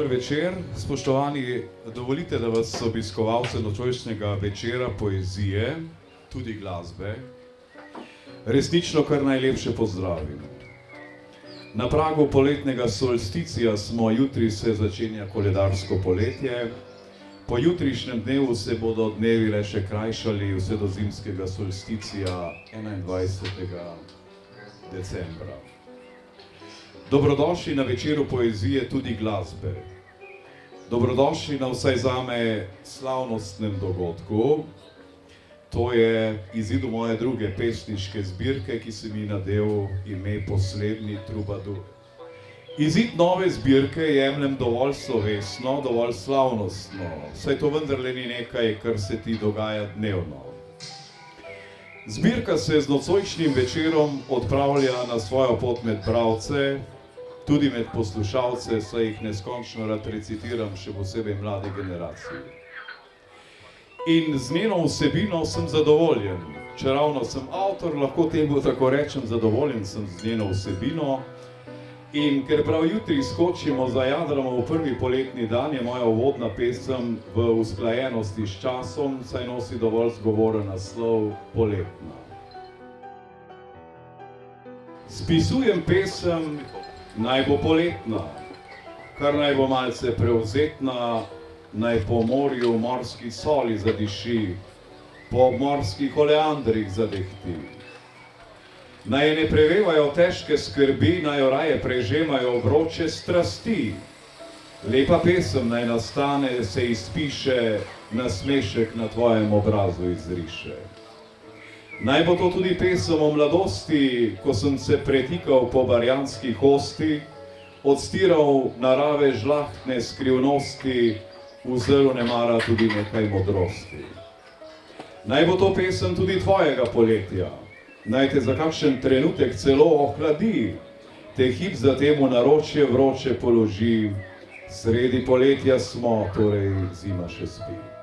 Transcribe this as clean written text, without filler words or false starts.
večer, spoštovani, dovolite, da vas obiskovalce nocojšnjega večera poezije, tudi glasbe, resnično kar najlepše pozdravim. Na pragu poletnega solsticija smo, jutri se začenja koledarsko poletje, po jutrišnjem dnevu se bodo dnevi le še krajšali vse do zimskega solsticija 21. decembra. Dobrodošli na večeru poezije tudi glasbe. Dobrodošli na vsaj zame slavnostnem dogodku. To je izidu moje druge pesniške zbirke, ki sem ji nadel ime Poslednji trubadur. Izid nove zbirke jemljem dovolj slovesno, dovolj slavnostno, saj to vendarle ni nekaj, kar se ti dogaja dnevno. Zbirka se z nocojšnjim večerom odpravlja na svojo pot med bralce, tudi med poslušalce, saj jih neskončno rad recitiram, še posebej mlade generacije. In z njeno vsebino sem zadovoljen. Čeravno sem avtor, lahko temu tako rečem, zadovoljen sem z njeno vsebino. In ker prav jutri skočimo za jadrama v prvi poletni dan, je moja uvodna pesem v usklajenosti s časom, saj nosi dovolj zgovoren naslov Poletna. Spisujem pesem, naj bo poletna, kar naj bo malce prevzetna, naj po morju morski soli zadiši, po morskih oleandrih zadehti. Naj ne prevevajo težke skrbi, naj jo raje prežemajo vroče strasti. Lepa pesem naj nastane, se izpiše, nasmešek na tvojem obrazu izriše. Naj bo to tudi pesem o mladosti, ko sem se pretikal po barjanski hosti, odstiral narave žlahtne skrivnosti, vzel nemara tudi nekaj modrosti. Naj bo to pesem tudi tvojega poletja, naj te za kakšen trenutek celo ohladi, te hip zatem v naročje vroče položi, sredi poletja smo, torej zima še spi.